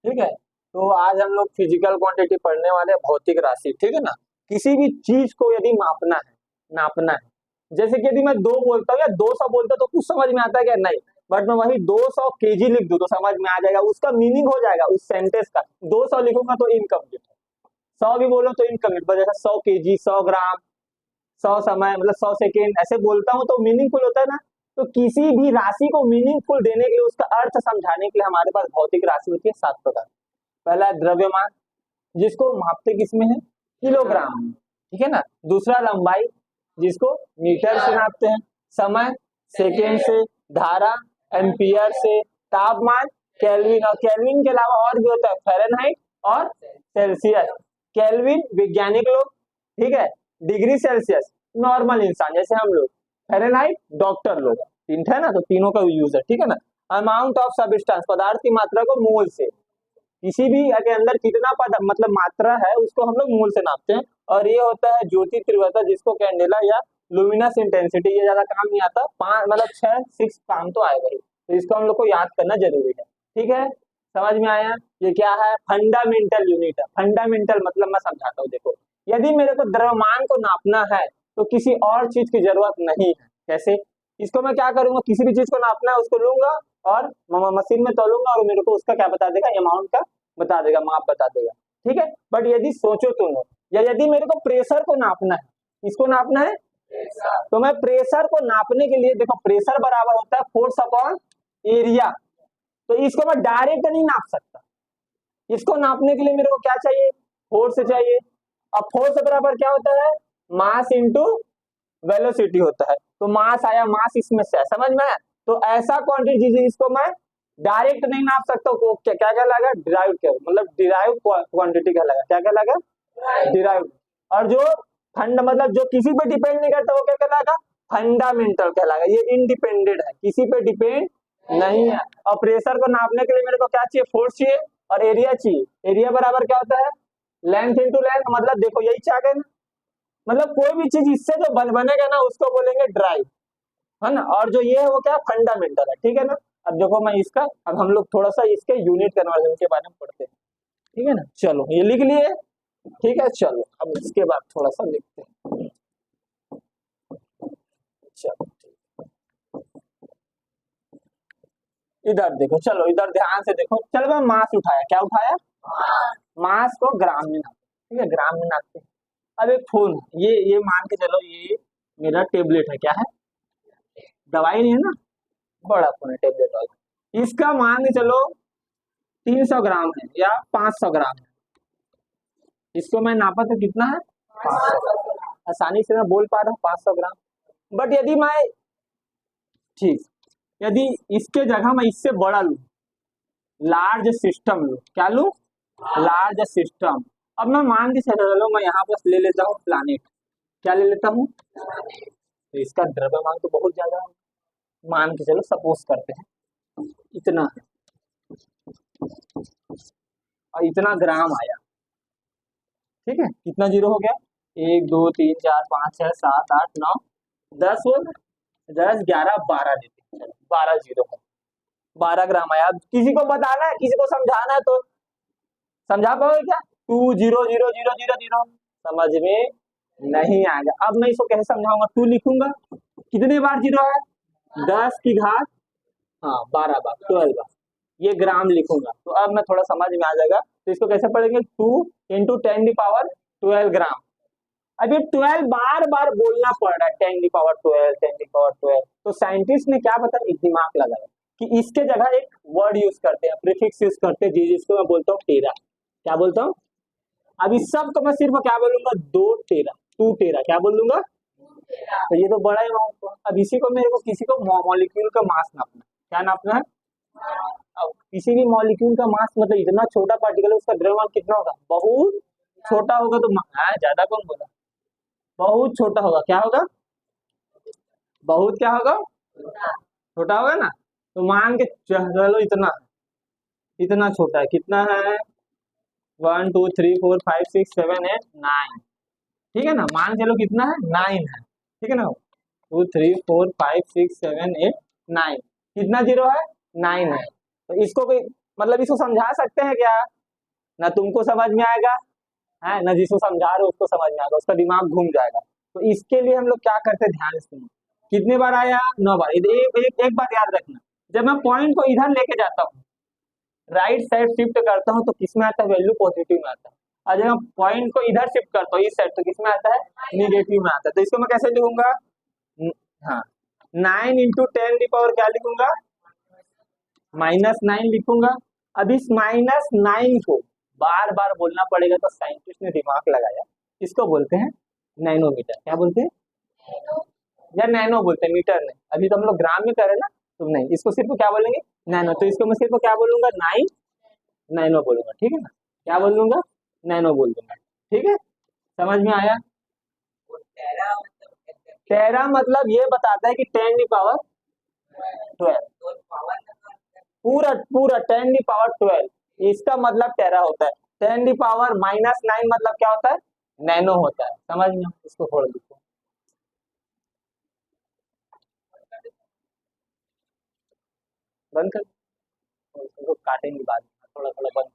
ठीक है। तो आज हम लोग फिजिकल क्वांटिटी पढ़ने वाले हैं, भौतिक राशि, ठीक है ना। किसी भी चीज को यदि नापना है, जैसे कि यदि मैं 2 बोलता हूँ या 200 बोलता हूँ तो कुछ समझ में आता है क्या? नहीं। बट मैं वही 200 केजी लिख दूं तो समझ में आ जाएगा, उसका मीनिंग हो जाएगा उस सेंटेंस का। 200 लिखूंगा तो इनकम्प्लीट है, 100 भी बोलो तो इनकम्प्लीट। पर जैसे 100 केजी, 100 ग्राम, 100 समय मतलब 100 सेकेंड ऐसे बोलता हूँ तो मीनिंगफुल होता है ना। तो किसी भी राशि को मीनिंगफुल देने के लिए, उसका अर्थ समझाने के लिए हमारे पास भौतिक राशि होती है 7 प्रकार। पहला है द्रव्यमान, जिसको मापते किसमें है? किलोग्राम में, ठीक है ना। दूसरा लंबाई, जिसको मीटर से नापते हैं। समय, सेकेंड से। धारा, एम्पियर से। तापमान, केल्विन, और केल्विन के अलावा और भी होता है फ़ारेनहाइट और सेल्सियस। केल्विन वैज्ञानिक लोग, ठीक है। डिग्री सेल्सियस नॉर्मल इंसान जैसे हम लोग। फ़ारेनहाइट डॉक्टर लोग। तीन है ना, तो तीनों का यूज है, ठीक है ना। अमाउंट ऑफ सब्सटेंस, पदार्थ की मात्रा को मोल से। किसी भी के अंदर कितना पद मतलब मात्रा है उसको हम लोग मोल से नापते हैं। और ये होता है ज्योति तीव्रता, जिसको कैंडेला या लुमिनस इंटेंसिटी। ये ज्यादा काम नहीं आता, 5 मतलब 6 काम तो आएगा ही, तो इसको हम लोग को याद करना जरूरी है, ठीक है। समझ में आया? ये क्या है? फंडामेंटल यूनिट है। फंडामेंटल मतलब मैं समझाता हूँ, देखो। यदि मेरे को द्रव्यमान को नापना है तो किसी और चीज की जरूरत नहीं है। कैसे? इसको मैं क्या करूंगा, किसी भी चीज को नापना है उसको लूंगा और मशीन में तोलूंगा और मेरे को उसका क्या बता देगा, अमाउंट का बता देगा, माप बता देगा, ठीक है। बट यदि सोचो तुम, या यदि मेरे को प्रेशर को नापना है, किसको नापना है? तो मैं प्रेशर को नापने के लिए, देखो प्रेशर बराबर होता है फोर्स अपॉन एरिया। तो इसको मैं डायरेक्ट नहीं नाप सकता। इसको नापने के लिए मेरे को क्या चाहिए? फोर्स चाहिए। अब फोर्स बराबर क्या होता है? मास इंटू वेलोसिटी होता है। तो मास आया, मास इसमें से है, समझ में आया? तो ऐसा क्वांटिटी जिसको मैं डायरेक्ट नहीं नाप सकता, वो क्या क्या कहलाएगा? डिराइव, क्या मतलब डिराइव क्वांटिटी कहलाएगा। क्या कहलाएगा? डिराइव। और जो फंड मतलब जो किसी पे डिपेंड नहीं करता वो क्या कहलाएगा? फंडामेंटल कहलाएगा। ये इंडिपेंडेंट है, किसी पे डिपेंड नहीं है। और प्रेशर को नापने के लिए मेरे को क्या चाहिए? फोर्स चाहिए और एरिया चाहिए। एरिया बराबर क्या होता है? लेंथ इंटू लेंथ, मतलब देखो यही चाह गए ना। मतलब कोई भी चीज इससे जो बनेगा ना उसको बोलेंगे ड्राइव, है ना। और जो ये है वो क्या? फंडामेंटल है, ठीक है ना। अब देखो मैं इसका, अब हम लोग थोड़ा सा इसके यूनिट कन्वर्जन के बारे में पढ़ते हैं, ठीक है ना। चलो ये लिख लिए, ठीक है। चलो अब इसके बाद थोड़ा सा लिखते हैं। चलो इधर देखो, चलो इधर ध्यान से देखो। चलो मैं मास उठाया, क्या उठाया? मास को ग्राम में नापते, ठीक है, ग्राम में नापते हैं। अब एक फोन, ये मान के चलो ये मेरा टेबलेट है, क्या है? दवाई नहीं है ना, बड़ा फोन है टेबलेट वाला। इसका मान के चलो 300 ग्राम है या 500 ग्राम है। इसको मैं नापा तो कितना है? 500। आसानी से मैं बोल पा रहा हूँ 500 ग्राम। बट यदि मैं, ठीक, यदि इसके जगह मैं इससे बड़ा लूं, लार्ज सिस्टम लूं, क्या लूं? Large system. अब मैं मान के चलो मैं यहाँ पर ले लेता हूँ प्लानिट। क्या ले लेता हूँ? तो इसका द्रव्यमान तो बहुत ज्यादा है। मान के चलो, सपोज करते हैं इतना है, और इतना ग्राम आया, ठीक है। कितना जीरो हो गया? 1 2 3 4 5 6 7 8 9 10 हो, 10 11 12 देते हैं, 12 जीरो है, 12 ग्राम आया। अब किसी को बताना है, किसी को समझाना है तो समझा पाओगे क्या? 2 0 0 0 0 0 समझ में नहीं आएगा। अब मैं इसको कैसे समझाऊंगा? 2 लिखूंगा, कितने बार जीरो है? 10 की घात, हाँ 12 बार, 12 बार। ये ग्राम लिखूंगा तो अब मैं थोड़ा समझ में आ जाएगा। तो इसको कैसे पढ़ेंगे? 2 इंटू 10⁻12 ग्राम। अब ये 12 बार बार बोलना पड़ रहा है, 10⁻12 10⁻12। तो साइंटिस्ट ने क्या पता, एक दिमाग लगाया कि इसके जगह एक वर्ड यूज करते हैं, प्रीफिक्स यूज करते हैं, जिसको मैं बोलता हूँ टेरा। क्या बोलता हूँ? अब इस सब को मैं सिर्फ क्या बोलूंगा? 2 टेरा, 2 टेरा, क्या बोलूंगा? तो ये तो बड़ा ही अमाउंट हुआ। अब इसी को मेरे को किसी को मॉलिक्यूल का मास नापना, क्या नापना है? अब किसी भी मॉलिक्यूल का मास मतलब इतना छोटा पार्टिकल है, उसका द्रव्यमान कितना होगा? बहुत छोटा होगा। तो ज्यादा कौन बोला? बहुत छोटा होगा। क्या होगा? बहुत क्या होगा? छोटा होगा ना। तो मान के चलो इतना, इतना छोटा है, कितना है? 1 2 3 4 5 6 7 8 9, ठीक है ना। मान चलो कितना है? 9 है, ठीक है ना। 2 3 4 5 6 7 8 9, कितना जीरो है? 9 है। तो इसको कोई मतलब इसको समझा सकते हैं क्या? ना तुमको समझ में आएगा है, ना जिसको समझा रहे हो उसको समझ में आएगा, उसका दिमाग घूम जाएगा। तो इसके लिए हम लोग क्या करते हैं, ध्यान से सुनो। कितने बार आया? 9 बार। एक बात याद रखना, जब मैं पॉइंट को इधर लेके जाता हूँ, राइट साइड शिफ्ट करता हूँ, तो किसमें आता है? वैल्यू पॉजिटिव में आता है। और जब मैं पॉइंट को इधर शिफ्ट करता हूँ, इस साइड, तो किसमें आता है? निगेटिव में आता है। तो इसको मैं कैसे लिखूंगा? हाँ, 9 × 10 क्या लिखूंगा? -9 लिखूंगा। अब इस -9 को बार बार बोलना पड़ेगा, तो साइंटिस्ट ने दिमाग लगाया। इसको बोलते हैं नैनोमीटर। क्या बोलते हैं? या नैनो बोलते हैं, मीटर नहीं। अभी तो हम लोग ग्राम में करे ना, तो नहीं, इसको सिर्फ क्या बोलेंगे? नैनो। तो इसको मैं सिर्फ क्या बोलूंगा? 9 नैनो बोलूंगा, ठीक है ना? क्या बोलूंगा? नैनो बोल दूंगा, ठीक है? समझ में आया? टेरा मतलब ये बताता है कि 10⁻12, पूरा पूरा 10⁻12, इसका मतलब टेरा होता है। 10⁻−9 मतलब क्या होता है? नैनो होता है। समझ में? इसको छोड़ दीजिए, बंद कर, इसको काटेंगे बाद में, थोड़ा थोड़ा बंद।